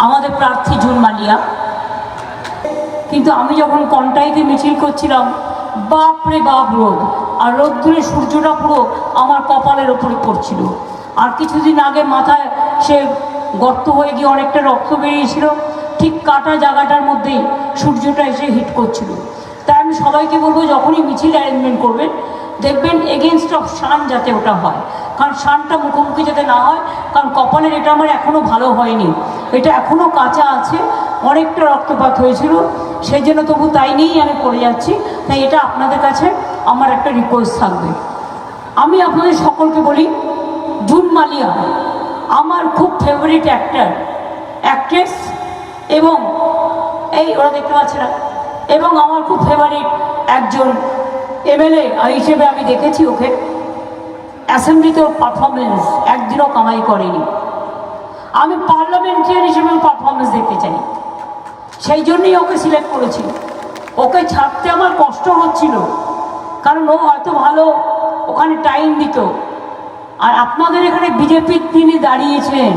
আমাদের প্রার্থী জুন মালিয়া। কিন্তু আমি যখন কন্টাইতে মিছিল করছিলাম, বাপরে বাপ রোদ, আর রোদ্দুরে সূর্যটা পুরো আমার কপালের ওপরে পড়ছিল। আর কিছুদিন আগে মাথায় সে গর্ত হয়ে গিয়ে অনেকটা রক্ত বেরিয়েছিল, ঠিক কাটা জায়গাটার মধ্যেই সূর্যটা এসে হিট করছিল। তাই আমি সবাইকে বলবো, যখনই মিছিল অ্যারেঞ্জমেন্ট করবেন দেখবেন এগেনস্ট অফ সান যাতে ওটা হয়, কারণ সানটা মুখোমুখি যাতে না হয়, কারণ কপালের এটা আমার এখনও ভালো হয়নি, এটা এখনও কাঁচা আছে, অনেকটা রক্তপাত হয়েছিল, সেই জন্য তবু তাই নিয়েই আমি পড়ে যাচ্ছি। তাই এটা আপনাদের কাছে আমার একটা রিকোয়েস্ট থাকবে। আমি আপনাদের সকলকে বলি, জুন মালিয়া আমার খুব ফেভারিট অ্যাক্টর, অ্যাক্ট্রেস, এবং এই ওরা দেখতে পাচ্ছে না, এবং আমার খুব ফেভারিট একজন এমএলএ হিসেবে আমি দেখেছি ওকে। অ্যাসেম্বলিতে ওর পারফরমেন্স একদিনও কামাই করেনি। আমি পার্লামেন্টারিয়ান হিসেবে পারফরমেন্স দেখতে চাই, সেই জন্যই ওকে সিলেক্ট করেছি। ওকে ছাড়তে আমার কষ্ট হচ্ছিল, কারণ ও হয়তো ভালো ওখানে টাইম দিত। আর আপনাদের এখানে বিজেপির তিনি দাঁড়িয়েছেন,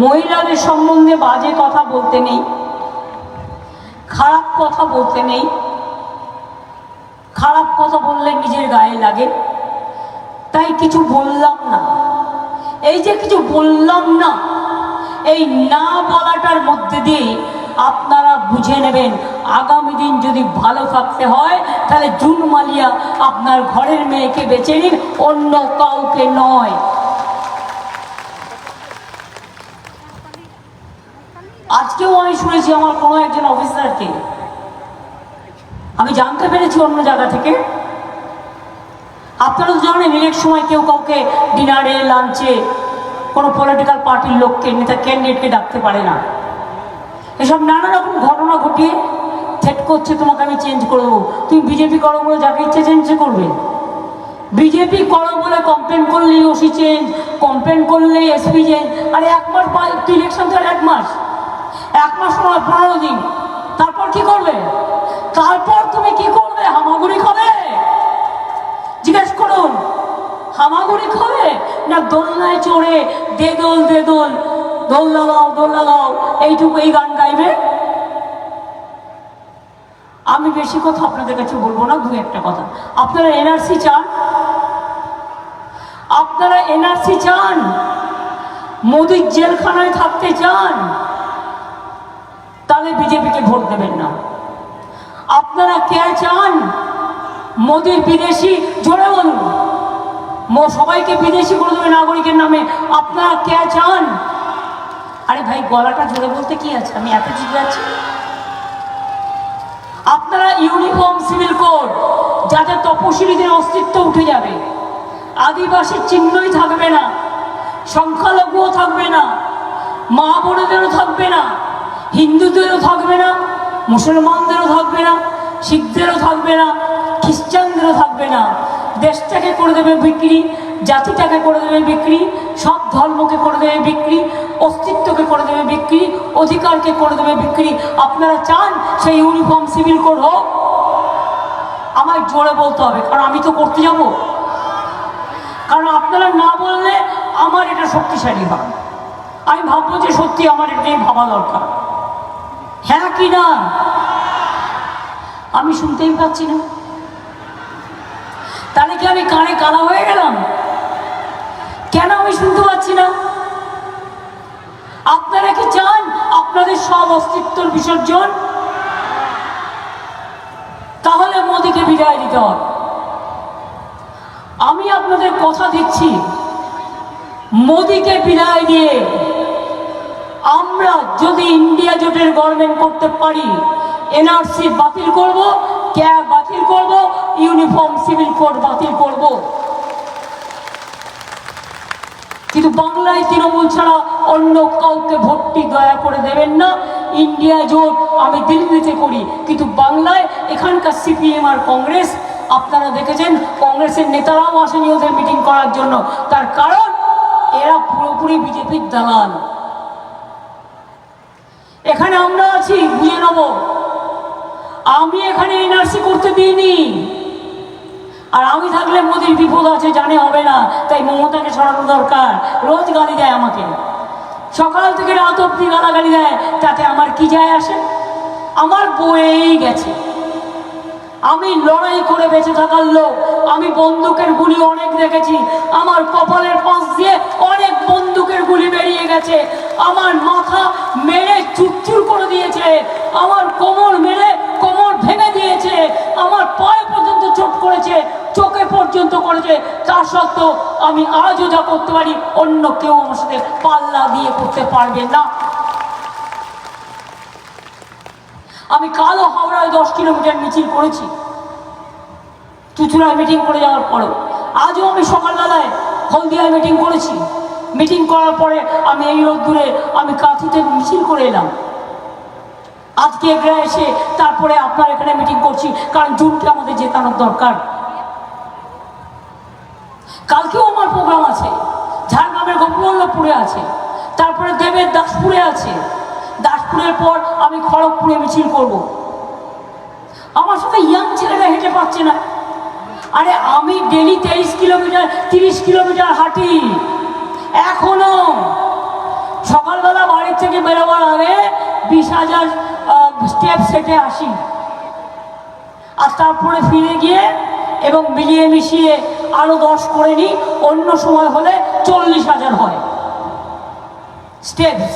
মহিলাদের সম্বন্ধে বাজে কথা বলতে নেই, খারাপ কথা বলতে নেই, খারাপ কথা বললে নিজের গায়ে লাগে, তাই কিছু বললাম না। এই যে কিছু বললাম না, এই না বলাটার মধ্যে দিয়ে আপনারা বুঝে নেবেন আগামী দিন যদি ভালো থাকতে হয় তাহলে জুন মালিয়া আপনার ঘরের মেয়েকে বেছে নিন, অন্য কাউকে নয়। আজকেও আমি শুনেছি আমার কোনো একজন অফিসারকে, আমি জানতে পেরেছি অন্য জায়গা থেকে, আপনারা তো জানেন ইলেকশন সময় কেউ কাউকে ডিনারে লাঞ্চে কোনো পলিটিক্যাল পার্টির লোককে, নেতা ক্যান্ডিডেটকে ডাকতে পারে না। এসব নানা রকম ঘটনা ঘটিয়ে থ্রেট করছে, তোমাকে আমি চেঞ্জ করে দেবো, তুমি বিজেপি করো বলে যাকে ইচ্ছে চেঞ্জ করবে। বিজেপি করো বলে কমপ্লেন করলেই ওসি চেঞ্জ, কমপ্লেন করলেই এসপি চেঞ্জ। আরে এক মাস তুই ইলেকশন তো এক মাস নয় 15 দিন, তারপর কি করবে? তারপর তুমি কি করবে? হামাগুড়ি খাবে? জিজ্ঞেস করুন, হামাগুড়ি খাবে না দোলনায় চড়ে দে দোল দোল লাগাও এইটুকু এই গান গাইবে? আমি বেশি কথা আপনাদের কাছে বলবো না, দু একটা কথা। আপনারা এনআরসি চান? আপনারা এনআরসি চান? মোদির জেলখানায় থাকতে চান? তাহলে বিজেপিকে ভোট দেবেন না। আপনারা কে চান মোদির বিদেশি, জোরে বলুন, সবাইকে বিদেশি করে দেবে নাগরিকের নামে, আপনারা কে চান? আরে ভাই গলাটা জোরে বলতে কি আছে, আমি এত জিতে যাচ্ছি। আপনারা ইউনিফর্ম সিভিল কোড, যাতে তপশিলীদের অস্তিত্ব উঠে যাবে, আদিবাসীর চিহ্নই থাকবে না, সংখ্যালঘুও থাকবে না, মা বোনেদেরও থাকবে না, হিন্দুদেরও থাকবে না, মুসলমানদেরও থাকবে না, শিখদেরও থাকবে না, খ্রিস্টানদেরও থাকবে না। দেশটাকে করে দেবে বিক্রি, জাতিটাকে করে দেবে বিক্রি, সব ধর্মকে করে দেবে বিক্রি, অস্তিত্বকে করে দেবে বিক্রি, অধিকারকে করে দেবে বিক্রি। আপনারা চান সেই ইউনিফর্ম সিভিল কোড হোক? আমায় জোরে বলতে হবে, কারণ আমি তো করতে যাব। কারণ আপনারা না বললে আমার এটা শক্তিশালী হয়, আমি ভাববো যে সত্যি আমার এটাই ভাবা দরকার। হ্যাঁ কি না? আমি শুনতেই পাচ্ছি না, তাহলে কি আমি কানে কালা হয়ে গেলাম? কেন আমি শুনতে পাচ্ছি না? আপনারা কি চান আপনাদের সব অস্তিত্বর বিসর্জন? তাহলে মোদিকে বিদায় দিতে হবে। আমি আপনাদের কথা দিচ্ছি, মোদিকে বিদায় দিয়ে আমরা যদি ইন্ডিয়া জোটের গভর্নমেন্ট করতে পারি, এনআরসি বাতিল করব, ক্যাব বাতিল করব, ইউনিফর্ম সিভিল কোড বাতিল করব। কিন্তু বাংলায় তৃণমূল ছাড়া অন্য কাউকে ভোটটি দয়া করে দেবেন না। ইন্ডিয়া জোট আমি দিল্লিতে করি, কিন্তু বাংলায় এখানকার সিপিএম আর কংগ্রেস, আপনারা দেখেছেন কংগ্রেসের নেতারাও আসেনি ওদের মিটিং করার জন্য। তার কারণ এরা পুরোপুরি বিজেপির দালাল। এখানে আমরা আছি, বুঝে নেব। আমি এখানে এনআরসি করতে দিইনি, আর আমি থাকলে মোদির বিপদ আছে, জানে হবে না, তাই মমতাকে সরানো দরকার। রোজ গালি দেয় আমাকে, সকাল থেকে রাত অব্দি গালাগালি দেয়, তাতে আমার কি যায় আসে? আমার বয়েই গেছে। আমি লড়াই করে বেঁচে থাকার লোক, আমি বন্দুকের গুলি অনেক দেখেছি। আমার কপালের পাশ দিয়ে অনেক বন্দুকের গুলি বেরিয়ে গেছে। আমার মাথা মেরে চুরচুর করে দিয়েছে, আমার কোমর মেরে কোমর ভেঙে দিয়েছে, আমার পায়ে পর্যন্ত চোট করেছে, চোখে পর্যন্ত করেছে। তা সত্ত্বেও আমি আজও যা করতে পারি অন্য কেউ আমার সাথে পাল্লা দিয়ে করতে পারবে না। আমি কালো হাওড়ায় 10 কিলোমিটার মিছিল করেছি, চুচুড়ায় মিটিং করে যাওয়ার পরেও। আজও আমি সকালবেলায় হলদিয়ায় মিটিং করেছি। মিটিং করার পরে আমি এই রোদ্দুরে আমি কাঁথিতে মিছিল করে এলাম। আজকে এগড়ে এসে তারপরে আপনার এখানে মিটিং করছি, কারণ জুনকে আমাদের জেতানোর দরকার। কালকেও আমার প্রোগ্রাম আছে, ঝাড়গ্রামের গোপবল্লভপুরে আছে, তারপরে দেবের দাসপুরে আছে, দাসপুরের পর আমি খড়গপুরে মিছিল করব। আমার সাথে ইয়াং ছেলেরা হেঁটে পাচ্ছে না। আরে আমি ডেলি 23 কিলোমিটার 30 কিলোমিটার হাঁটি। এখনো সকালবেলা বাড়ির থেকে বেরোবার আগে 20,000 স্টেপ হেঁটে আসি, আর তারপরে ফিরে গিয়ে এবং মিলিয়ে মিশিয়ে আরো 10 করে নিই। অন্য সময় হলে 40,000 হয় স্টেপস।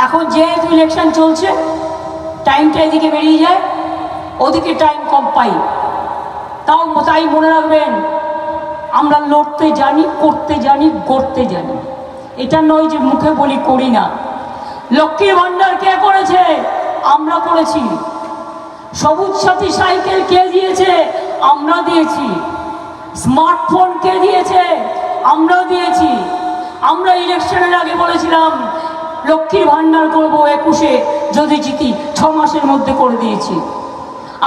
এখন যেহেতু ইলেকশন চলছে, টাইমটা এদিকে বেরিয়ে যায়, ওদিকে টাইম কম পাই। তাই মনে রাখবেন, আমরা লড়তে জানি, করতে জানি, গড়তে জানি। এটা নয় যে মুখে বলি করি না। লক্ষ্মীর ভান্ডার কে করেছে? আমরা করেছি। সবুজ সাথী সাইকেল কে দিয়েছে? আমরা দিয়েছি। স্মার্টফোন কে দিয়েছে? আমরা দিয়েছি। আমরা ইলেকশনের আগে বলেছিলাম লক্ষ্মীর ভান্ডার করব 21-এ, যদি জিতি 6 মাসের মধ্যে করে দিয়েছি।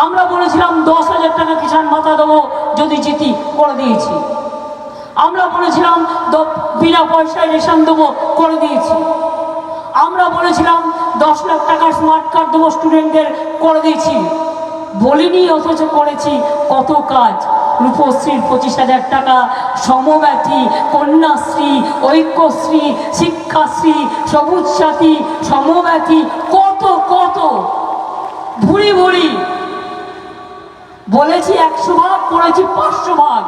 আমরা বলেছিলাম 10,000 টাকা কিষাণ ভাতা দেবো, যদি জিতি করে দিয়েছি। আমরা বলেছিলাম বিনা পয়সায় রেশন দেবো, করে দিয়েছি। আমরা বলেছিলাম 10 লাখ টাকার স্মার্ট কার্ড দেবো স্টুডেন্টদের, করে দিয়েছি। বলিনি, অথচ করেছি কত কাজ। রূপশ্রীর 25,000 টাকা, সমব্যথী, কন্যাশ্রী, ঐক্যশ্রী, শিক্ষাশ্রী, সবুজ সাথী, সমব্যথী, কত কত ভুরি ভুরি বলেছি। 100 ভাগ করেছি 500 ভাগ।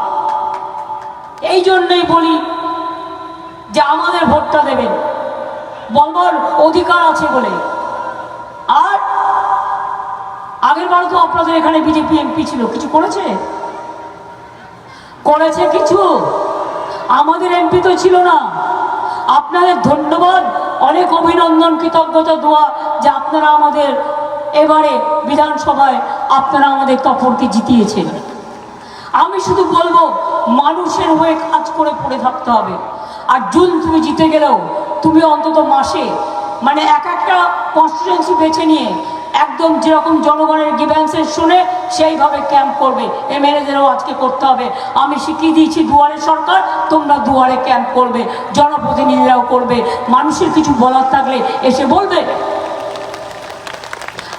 এই জন্যই বলি যে আমাদের ভোটটা দেবেন, বলবার অধিকার আছে বলে। আর আগের বার তো আপনাদের এখানে বিজেপি এমপি ছিল, কিছু করেছে? করেছে কিছু? আমাদের এমপি তো ছিল না। আপনাদের ধন্যবাদ, অনেক অভিনন্দন, কৃতজ্ঞতা দোয়া যে আপনারা আমাদের এবারে বিধানসভায় আপনারা আমাদের তপনকে জিতিয়েছেন। আমি শুধু বলবো, মানুষের হয়ে কাজ করে পড়ে থাকতে হবে। আর জুন তুমি জিতে গেলেও তুমি অন্তত মাসে মানে একটা কনস্টিটিউয়েন্সি বেছে নিয়ে একদম যেরকম জনগণের গ্রিভ্যান্সেস শুনে সেইভাবে ক্যাম্প করবে। এমএলএদেরও আজকে করতে হবে। আমি শিখিয়ে দিয়েছি দুয়ারে সরকার, তোমরা দুয়ারে ক্যাম্প করবে, জনপ্রতিনিধিরাও করবে। মানুষের কিছু বলার থাকলে এসে বলবে।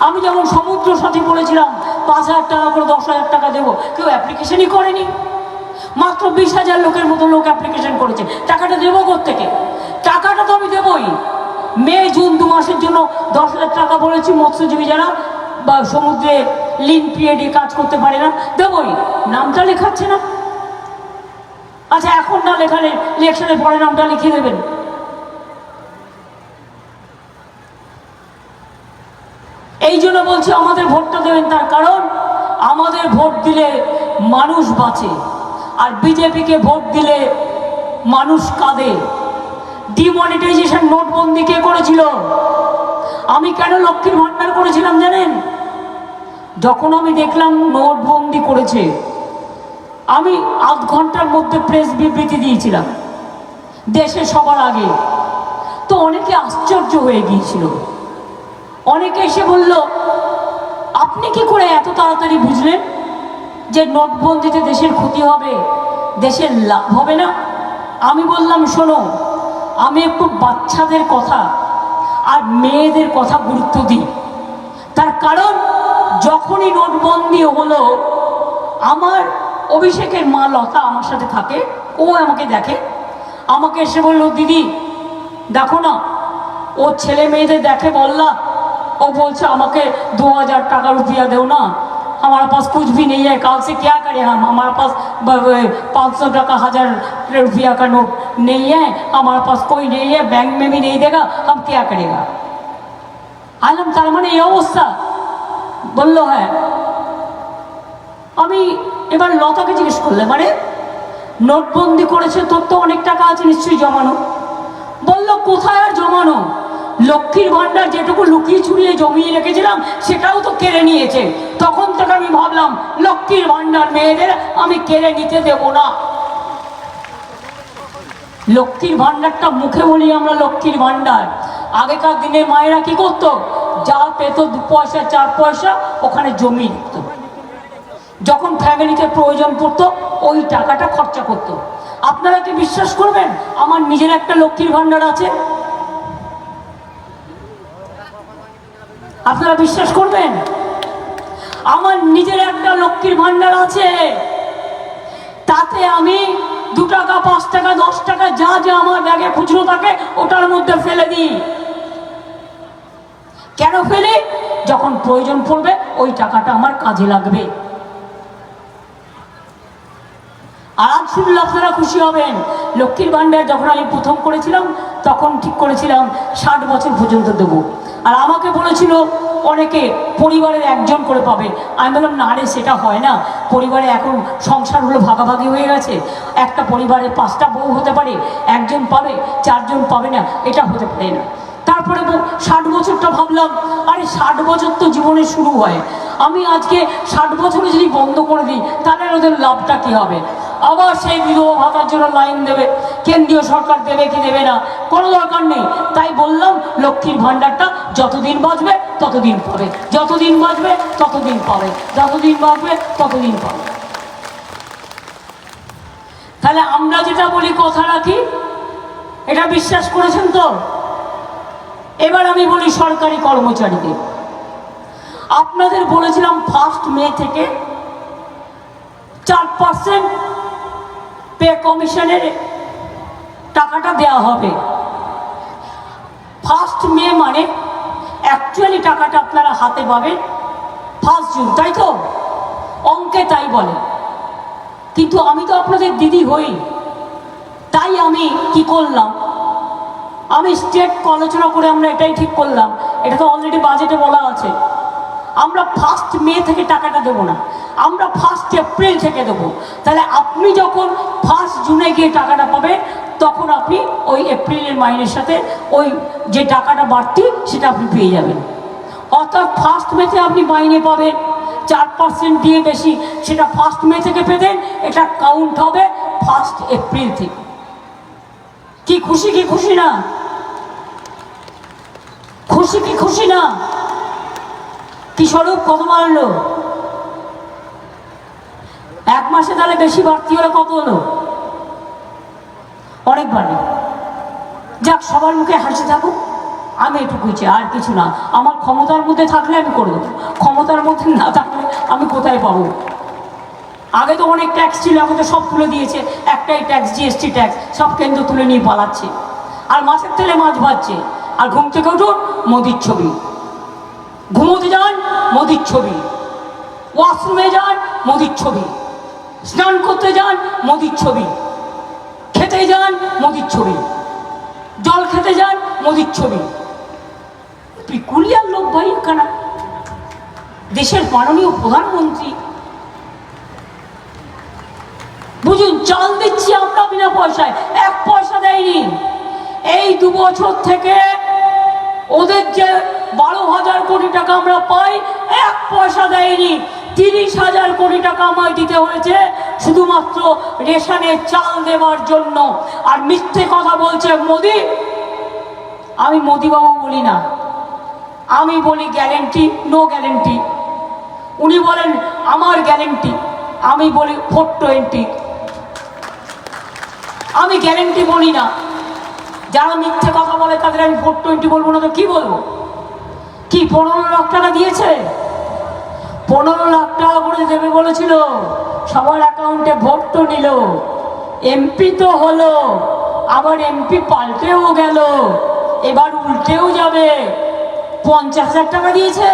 আমি যেমন সমুদ্র সাথী বলেছিলাম 5,000 টাকা করে 10,000 টাকা দেবো, কেউ অ্যাপ্লিকেশনই করেনি। মাত্র 20,000 লোকের মতো লোক অ্যাপ্লিকেশন করেছে। টাকাটা দেবো কোত্থেকে? টাকাটা তো আমি দেবই। মে জুন 2 মাসের জন্য 10,000 টাকা বলেছি। মৎস্যজীবী যারা বা সমুদ্রে লিন পিরিয়ডে কাজ করতে পারে না, দেবই। নামটা লেখাচ্ছে না। আচ্ছা, এখন না লেখালে ইলেকশনের পরে নামটা লিখিয়ে দেবেন। এই জন্য বলছি আমাদের ভোটটা দেবেন। তার কারণ আমাদের ভোট দিলে মানুষ বাঁচে, আর বিজেপিকে ভোট দিলে মানুষ কাঁদে। ডিমনিটাইজেশন, নোটবন্দি কে করেছিল? আমি কেন লক্ষ্মীর ভান্ডার করেছিলাম জানেন? যখন আমি দেখলাম নোটবন্দি করেছে, আমি আধ ঘন্টার মধ্যে প্রেস বিবৃতি দিয়েছিলাম দেশে সবার আগে। তো অনেকে আশ্চর্য হয়ে গিয়েছিল। অনেকে এসে বলল, আপনি কি করে এত তাড়াতাড়ি বুঝলেন যে নোটবন্দিতে দেশের ক্ষতি হবে, দেশের লাভ হবে না? আমি বললাম, শোনো, আমি একটু বাচ্চাদের কথা আর মেয়েদের কথা গুরুত্ব দিই। তার কারণ যখনই নোটবন্দি হলো, আমার অভিষেকের মা লতা আমার সাথে থাকে, ও আমাকে দেখে, আমাকে এসে বলল, দিদি দেখো না, ও ছেলে मेয়েদের দেখে বलला, वो बोलছে আমাকে 2000 টাকা रुपया दो ना, हमारे पास कुछ भी नहीं है, कल से क्या करें हम, हमारे पास 500 টাকা 1000 रुपया का नोट नहीं है, हमारे पास कोई नहीं है, बैंक में भी नहीं देगा, हम क्या करेगा। आलम तार माने এই অবস্থা বললো। হ্যাঁ, আমি এবার লতাকে জিজ্ঞেস করলে, মানে নোটবন্দি করেছে, তোর তো অনেক টাকা আছে নিশ্চয়ই জমানো। বলল কোথায় আর জমানো, লক্ষ্মীর ভান্ডার যেটুকু লুকিয়ে চুরিয়ে জমিয়ে রেখেছিলাম সেটাও তো কেড়ে নিয়েছে। তখন থেকে আমি ভাবলাম লক্ষ্মীর ভান্ডার মেয়েদের আমি কেড়ে নিতে দেব না। লক্ষ্মীর ভান্ডারটা মুখে বলি আমরা লক্ষ্মীর ভান্ডার, আগেকার দিনে মায়েরা কি করতো, যা পেত 2 পয়সা 4 পয়সা ওখানে জমি দিত, যখন ফ্যামিলিতে প্রয়োজন পড়তো ওই টাকাটা খরচা করতো। আপনারা কি বিশ্বাস করবেন আমার নিজের একটা লক্ষ্মীর ভান্ডার আছে? আপনারা বিশ্বাস করবেন আমার নিজের একটা লক্ষ্মীর ভান্ডার আছে, তাতে আমি 2 টাকা 5 টাকা 10 টাকা যা যা আমার ব্যাগে খুচরো থাকে ওটার মধ্যে ফেলে দিই। কেন ফেলি? যখন প্রয়োজন পড়বে ওই টাকাটা আমার কাজে লাগবে। আর আজ শুনলে আপনারা খুশি হবেন, লক্ষ্মীর ভান্ডার যখন আমি প্রথম করেছিলাম তখন ঠিক করেছিলাম 60 বছর পর্যন্ত দেবো। আর আমাকে বলেছিল অনেকে পরিবারের একজন করে পাবে। আমি বললাম না রে, সেটা হয় না, পরিবারে এখন সংসার হলো ভাগাভাগি হয়ে গেছে, একটা পরিবারে 5টা বউ হতে পারে, একজন পাবে 4 জন পাবে না, এটা হতে পারে না। তারপরে 60 বছরটা ভাবলাম, আরে 60 বছর তো জীবনে শুরু হয়, আমি আজকে 60 বছরে যদি বন্ধ করে দিই তাহলে ওদের লাভটা কী হবে? আবার সেই বিধবা ভাতার জন্য লাইন দেবে, কেন্দ্রীয় সরকার দেবে কি দেবে না, কোনো দরকার নেই। তাই বললাম লক্ষ্মীর ভান্ডারটা যতদিন বাঁচবে ততদিন পাবে, যতদিন বাঁচবে ততদিন পাবে, যতদিন বাঁচবে ততদিন পাবে। তাহলে আমরা যেটা বলি কথা রাখি, এটা বিশ্বাস করেছেন তো? এবার আমি বলি সরকারি কর্মচারীদের, আপনাদের বলেছিলাম 1 মে থেকে 4% পে কমিশনের টাকাটা দেওয়া হবে। 1 মে মানে অ্যাকচুয়ালি টাকাটা আপনারা হাতে পাবেন 1 জুন, তাই তো? অঙ্কে তাই বলে, কিন্তু আমি তো আপনাদের দিদি হই, তাই আমি কি করলাম, আমি স্টেট আলোচনা করে আমরা এটাই ঠিক করলাম, এটা তো অলরেডি বাজেটে বলা আছে, আমরা 1 মে থেকে টাকাটা দেবো না, আমরা 1 এপ্রিল থেকে দেবো। তাহলে আপনি যখন 1 জুনে গিয়ে টাকাটা পাবেন তখন আপনি ওই এপ্রিলের মাইনের সাথে ওই যে টাকাটা বাড়তি সেটা আপনি পেয়ে যাবেন। অর্থাৎ 1 মেতে আপনি মাইনে পাবেন 4% দিয়ে বেশি, সেটা 1 মে থেকে পেতেন, এটা কাউন্ট হবে 1 এপ্রিল থেকে। কি খুশি কি খুশি না? খুশি কি খুশি না? কি স্বরূপ কত বাড়লো? 1 মাসে তাহলে বেশি বাড়তি হলে কত হলো? অনেক বাড়বে। যাক, সবার মুখে হাসি থাকুক, আমি এটুকুই চাই, আর কিছু না। আমার ক্ষমতার মধ্যে থাকলে আমি করে দেবো, ক্ষমতার মধ্যে না থাকলে আমি কোথায় পাবো? আগে তো অনেক ট্যাক্স ছিল, এখন তো সব তুলে দিয়েছে, একটাই ট্যাক্স, জিএসটি ট্যাক্স, সব কেন্দ্র তুলে নিয়ে পালাচ্ছে। আর মাছের তেলে মাছ ভাজছে, আর ঘুম থেকে উঠুন মোদির ছবি, ঘুমোতে যান মোদির ছবি, ওয়াশরুমে যান মোদির ছবি, স্নান করতে যান মোদির ছবি, খেতে যান মোদির ছবি, জল খেতে যান মোদির ছবি। পিকুলিয়ার লোক ভাই কানা, দেশের মাননীয় প্রধানমন্ত্রী। বুঝুন, চাল দিচ্ছি আমরা বিনা পয়সায়, 1 পয়সা দেয়নি। এই 2 বছর থেকে ওদের যে 12,000 কোটি টাকা আমরা পাই, 1 পয়সা দেয়নি। 30,000 কোটি টাকা আমায় দিতে হয়েছে শুধুমাত্র রেশনের চাল দেওয়ার জন্য। আর মিথ্যে কথা বলছে মোদি। আমি মোদিবাবু বলি না, আমি বলি গ্যারেন্টি, নো গ্যারেন্টি। উনি বলেন আমার গ্যারেন্টি, আমি বলি 420। আমি গ্যারেন্টি বলি না। যারা মিথ্যে কথা বলে তাদের আমি 420 বলবো না তো কি বলবো? কি 15 লাখ টাকা দিয়েছে? 15 লাখ টাকা করে দেবে বলেছিল, সবার অ্যাকাউন্টে ভোট তো নিল, এমপি তো হলো, আবার এমপি পাল্টেও গেল, এবার উল্টেও যাবে। 50,000 টাকা দিয়েছে।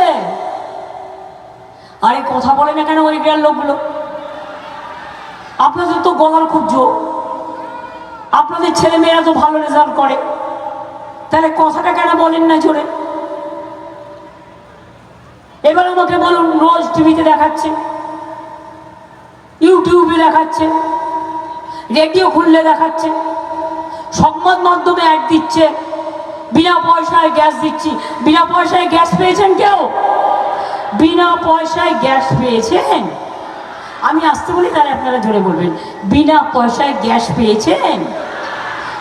আরে কথা বলে না কেন ওই গ্রামের লোকগুলো? আপনাদের তো গলার খুব জোর, আপনাদের ছেলে মেয়েরা তো ভালো রেজাল্ট করে, তাহলে কথাটা কেন বলেন না জোরে? এবার আমাকে বলুন, রোজ টিভিতে দেখাচ্ছে, ইউটিউবে দেখাচ্ছে, রেডিও খুললে দেখাচ্ছে, সংবাদ মাধ্যমে অ্যাড দিচ্ছে, বিনা পয়সায় গ্যাস দিচ্ছি। বিনা পয়সায় গ্যাস পেয়েছেন কেউ? বিনা পয়সায় গ্যাস পেয়েছেন? আমি আসতে বলি, তাহলে আপনারা জোরে বলবেন, বিনা পয়সায় গ্যাস পেয়েছেন?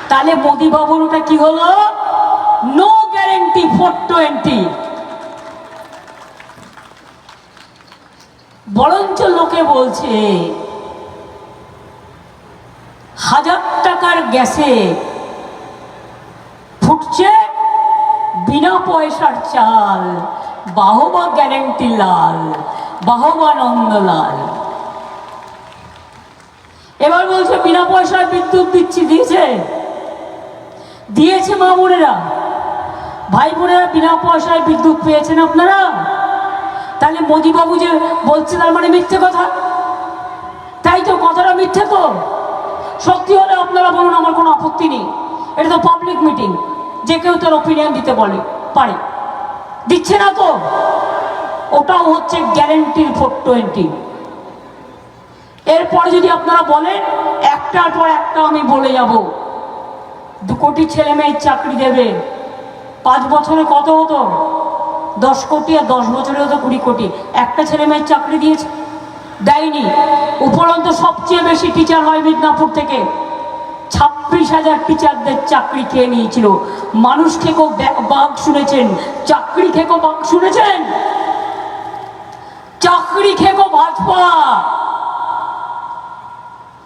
তাহলে মোদি বাবুর ওটা কি হলো? No guarantee 420। বরঞ্চ লোকে বলছে 1000 টাকার গ্যাসে ফুটছে বিনা পয়সার চাল, বাহবা গ্যারেন্টি লাল, বাহবা নন্দলাল। এবার বলছে বিনা পয়সায় বিদ্যুৎ দিচ্ছি। দিয়েছে? দিয়েছে মা বোনেরা, ভাই বোনেরা, বিনা পয়সায় বিদ্যুৎ পেয়েছেন আপনারা? তাহলে মোদি বাবু যে বলছে তার মানে মিথ্যে কথা, তাই তো? কথাটা মিথ্যে তো? সত্যি হলে আপনারা বলুন, আমার কোনো আপত্তি নেই। এটা তো পাবলিক মিটিং, যে কেউ তার ওপিনিয়ন দিতে পারে। দিচ্ছে না তো? ওটাও হচ্ছে গ্যারেন্টির 420। এরপরে যদি আপনারা বলেন একটার পর একটা আমি বলে যাব, 2 কোটি ছেলে মেয়ের চাকরি দেবে। 5 বছরে কত হতো? 10 কোটি, আর 10 বছরে হতো 20 কোটি। একটা ছেলে মেয়ের চাকরি দিয়েছে? দেয়নি। উপরন্তু সবচেয়ে বেশি টিচার হয় মিদনাপুর থেকে। 26,000 টিচারদের চাকরি খেয়ে নিয়েছিল। মানুষ খেকো বাঘ শুনেছেন, চাকরি খেকো বাঘ শুনেছেন? চাকরি খেকো ভাজপা,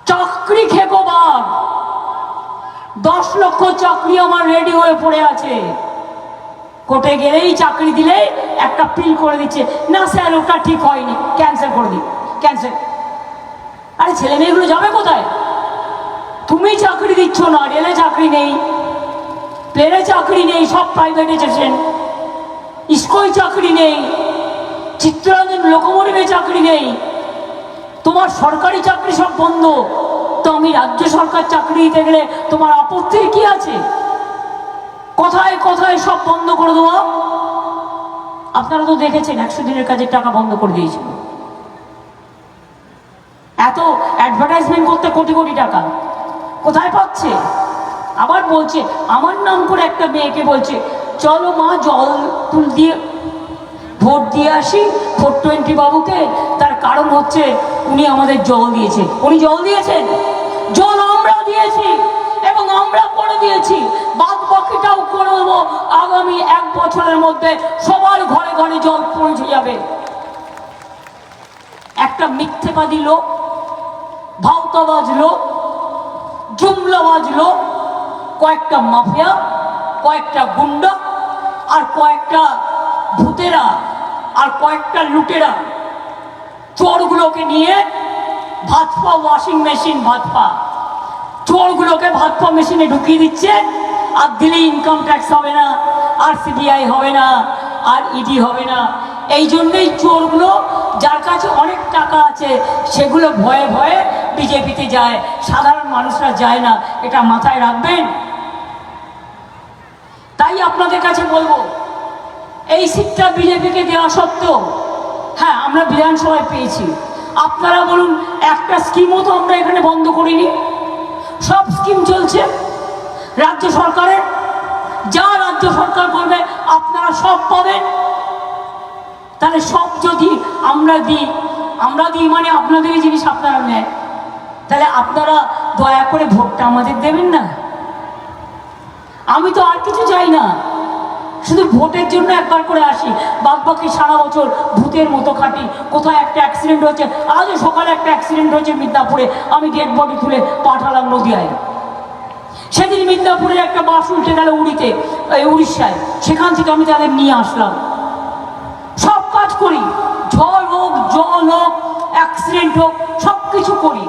চাকরি খেকো বাঘ। 10 লক্ষ চাকরি আমার রেডি হয়ে পড়ে আছে। কোর্টে গেলেই চাকরি দিলে একটা পিল করে দিচ্ছে, না স্যার ওটা ঠিক হয়নি, ক্যান্সেল করে দিই, ক্যান্সেল। আরে ছেলে মেয়েগুলো যাবে কোথায়? তুমি চাকরি দিচ্ছ না, রেলে চাকরি নেই, প্লেনে চাকরি নেই, সব প্রাইভেটাইজেশন। ইস্কোয় চাকরি নেই, চিত্তরঞ্জন লোকোমোটিভে চাকরি নেই, তোমার সরকারি চাকরি সব বন্ধ। তো আমি রাজ্য সরকার চাকরি দিতে গেলে তোমার আপত্তির কি আছে? কোথায় কোথায় সব বন্ধ করে দেওয়া। আপনারা তো দেখেছেন 100 দিনের কাজের টাকা বন্ধ করে দিয়েছিল। এত অ্যাডভার্টাইজমেন্ট করতে কোটি কোটি টাকা কোথায় পাচ্ছে? আবার বলছে, আমার নাম করে একটা মেয়েকে বলছে, চলো মা জল তুল দিয়ে ভোট দিয়ে আসি 420 বাবুকে। তার কারণ হচ্ছে উনি আমাদের জল দিয়েছে। উনি জল দিয়েছেন? জল আমরা দিয়েছি এবং আমরা করে দিয়েছি। বাদ বাকিটাও করে দেবো। আগামী 1 বছরের মধ্যে সবার ঘরে ঘরে জল পৌঁছে যাবে। একটা মিথ্যেবাদী লোক, ভাওতাবাজ লোক, জুমলাবাজ লোক, কয়েকটা মাফিয়া, কয়েকটা গুন্ডা, আর কয়েকটা ভূতেরা, আর কয়েকটা লুটেরা, চোরগুলোকে নিয়ে ভাজপা ওয়াশিং মেশিন, ভাজপা চোরগুলোকে ভাজপা মেশিনে ঢুকিয়ে দিচ্ছে। আর দিলে ইনকাম ট্যাক্স হবে না, আর সিবিআই হবে না, আর ইডি হবে না। এই জন্যই চোরগুলো, যার কাছে অনেক টাকা আছে, সেগুলো ভয়ে ভয়ে বিজেপিতে যায়, সাধারণ মানুষরা যায় না। এটা মাথায় রাখবেন। তাই আপনাদের কাছে বলবো, এই সিটটা বিজেপিকে দেওয়া সত্ত্বেও, হ্যাঁ আমরা বিধানসভায় পেয়েছি। আপনারা বলুন, একটা স্কিমও তো আমরা এখানে বন্ধ করিনি। সব স্কিম চলছে রাজ্য সরকারের। যা রাজ্য সরকার করবে আপনারা সব পাবেন। তাহলে সব যদি আমরা দিই মানে আপনাদেরই জিনিস আপনারা নেন, তাহলে আপনারা দয়া করে ভোটটা আমাদের দেবেন না। আমি তো আর কিছু চাই না, শুধু ভোটের জন্য একবার করে আসি, বাদ বাকি সারা বছর ভূতের মতো খাটি। কোথায় একটা অ্যাক্সিডেন্ট হচ্ছে, আজও সকালে একটা অ্যাক্সিডেন্ট হয়েছে মিদনাপুরে, আমি ডেড বডি তুলে পাঠালাম নদিয়ায়। সেদিন মিদনাপুরের একটা বাস উল্টে গেল উড়িষ্যায়, সেখান থেকে আমি তাদের নিয়ে আসলাম। সব কাজ করি, ঝড় হোক, জল হোক, অ্যাক্সিডেন্ট হোক, সব কিছু করি,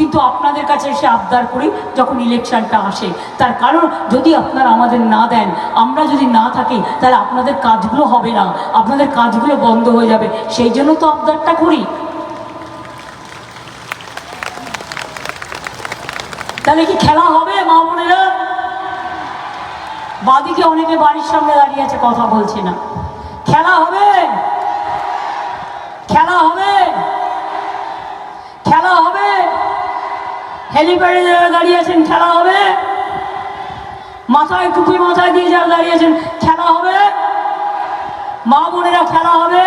কিন্তু আপনাদের কাছে এসে আবদার করি যখন ইলেকশনটা আসে। তার কারণ যদি আপনারা আমাদের না দেন, আমরা যদি না থাকি, তাহলে আপনাদের কাজগুলো হবে না, আপনাদের কাজগুলো বন্ধ হয়ে যাবে। সেই জন্য তো আবদারটা করি। তাহলে কি খেলা হবে মা বোনেরা? বাদিকে অনেকে বাড়ির সামনে দাঁড়িয়ে আছে, কথা বলছে না। খেলা হবে, খেলা হবে, খেলা হবে। হেলিপ্যাডে যারা দাঁড়িয়ে আছেন খেলা হবে, মাথায় টুপি মাথায় দিয়ে যারা দাঁড়িয়ে আছেন খেলা হবে। মা বোনেরা খেলা হবে।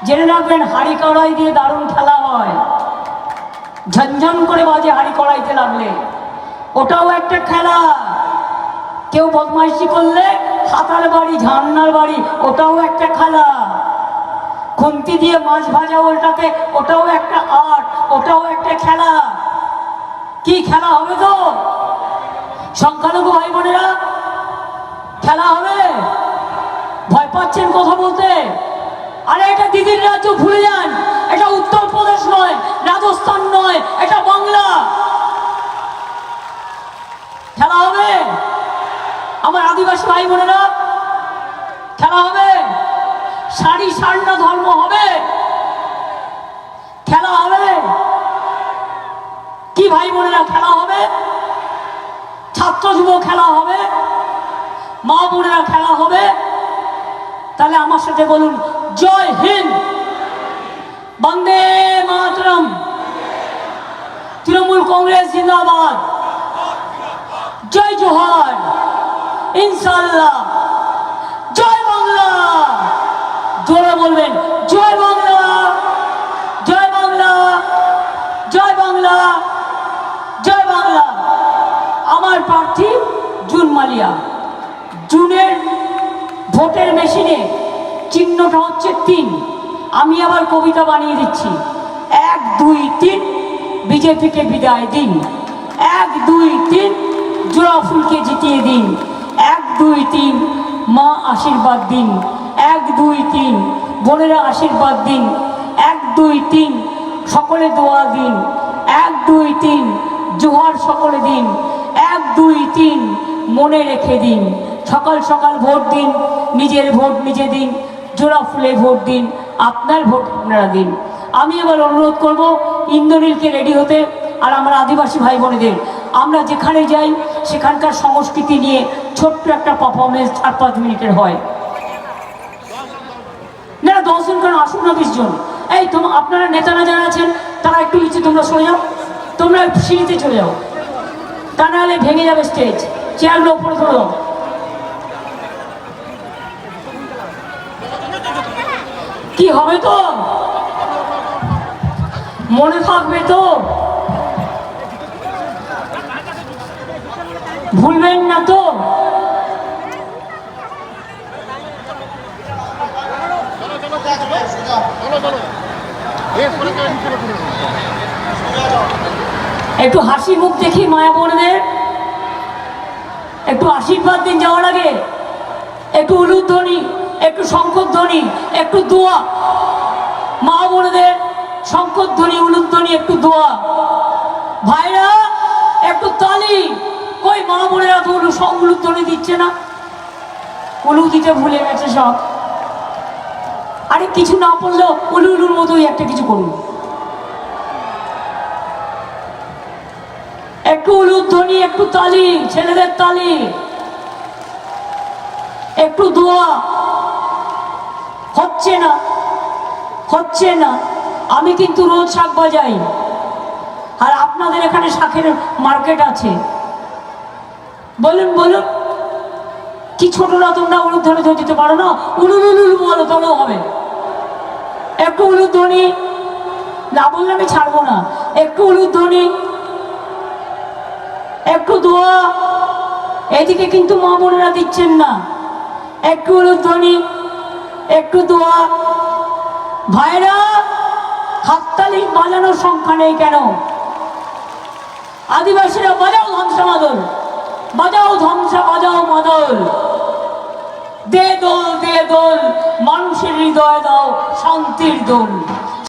জেনে রাখবেন, হাঁড়ি কড়াই দিয়ে দারুণ খেলা হয়, ঝনঝন করে বাজে হাঁড়ি কড়াইতে লাগলে, ওটাও একটা খেলা। কেউ বদমাইশি করলে হাতার বাড়ি ঝান্নার বাড়ি, ওটাও একটা খেলা। খুন্তি দিয়ে মাছ ভাজা ওটাকে, ওটাও একটা আর্ট, ওটাও একটা খেলা। কি খেলা হবে তো? সংখ্যালঘু ভাই বোনেরা খেলা হবে। ভয় পাচ্ছেন কথা বলতে? আরে এটা দিদির রাজ্য, ভুলে যান। এটা উত্তরপ্রদেশ নয়, রাজস্থান নয়, এটা বাংলা। খেলা হবে আমার আদিবাসী ভাই বোনেরা, খেলা হবে। সারি সারনা ধর্ম হবে, খেলা হবে। কি ভাই বোনেরা খেলা হবে? ছাত্র যুব খেলা হবে, মা বোনেরা খেলা হবে। তাহলে আমার সাথে বলুন, জয় হিন্দ, বন্দে মাতরম, তৃণমূল কংগ্রেস জিন্দাবাদ, জয় জোহার, ইনশাআল্লাহ, জয় বাংলা। জোরে বলবেন, জয় বাংলা, জয় বাংলা, জয় বাংলা, জয় বাংলা। আমার প্রার্থী জুন মালিয়া। জুনের ভোটের মেশিনে চিহ্নটা হচ্ছে 3। আমি আবার কবিতা বানিয়ে দিচ্ছি, 1 2 3 বিজেপিকে বিদায় দিন, 1 2 3 জোড়া ফুলকে জিতিয়ে দিন, 1 2 3 মা আশীর্বাদ দিন, 1 2 3 বোনেরা আশীর্বাদ দিন, 1 2 3 সকলে দোয়া দিন, 1 2 3 জোহার সকলে দিন, 1 2 3 মনে রেখে দিন। সকাল সকাল ভোট দিন, নিজের ভোট নিজে দিন, জোড়া ফুলে ভোট দিন, আপনার ভোট আপনারা দিন। আমি এবার অনুরোধ করব ইন্দ্রনীলকে রেডি হতে, আর আমার আদিবাসী ভাই বোনেদের, আমরা যেখানে যাই সেখানকার সংস্কৃতি নিয়ে ছোট্ট একটা পারফরমেন্স 4-5 মিনিটের হয়। না 10 জন কেন, আসুন না 20 জন। এই আপনারা নেতারা যারা আছেন তারা একটু নিচে তোমরা সরে যাও, তোমরা সিঁড়িতে চলে যাও, তা নাহলে ভেঙে যাবে স্টেজ। চেয়ারগুলো উপরে ধরো। কি হবে তো? মনে থাকবে তো? ভুলবেন না তো? একটু হাসি মুখ দেখি মায়া বোনদের, একটু আশীর্বাদ দিন যাওয়ার আগে। একটু উলুধ্বনি, একটু শঙ্খধ্বনি, একটু দোয়া। মা বোনদের শঙ্খধ্বনি, উলুধ্বনি, একটু দোয়া। ভাইরা একটু তালি। কই মা বোনেরা তো উলুধ্বনি দিচ্ছে না, উলু দিতে ভুলে গেছে সব। আরে কিছু না পড়লেও উলু উলুর মতোই একটা কিছু করুন। একটু উলুধ্বনি, একটু তালি, ছেলেদের তালি, একটু দোয়া। হচ্ছে না, হচ্ছে না। আমি কিন্তু রোজ শাক বাজাই, আর আপনাদের এখানে শাকের মার্কেট আছে। বলুন বলুন, কি ছোটরা তোমরা উলুধ্বনি দিতে পারো না? উলুল উলুল বলো, তবেও হবে। একটু উলুধ্বনি না বললে আমি ছাড়বো না। একটু উলুধ্বনি, একটু দোয়া। এদিকে কিন্তু মা বোনেরা দিচ্ছেন না। একটু উলুধ্বনি, একটু দোয়া। ভাইরা হাততালি বাজানোর সংখ্যা নেই কেন? আদিবাসীরা বাজাও ধ্বংসা মাদল, বাজাও ধ্বংসা, বাজাও মাদল। দে দোল, দে দোল, মানুষের হৃদয় দাও শান্তির দোল।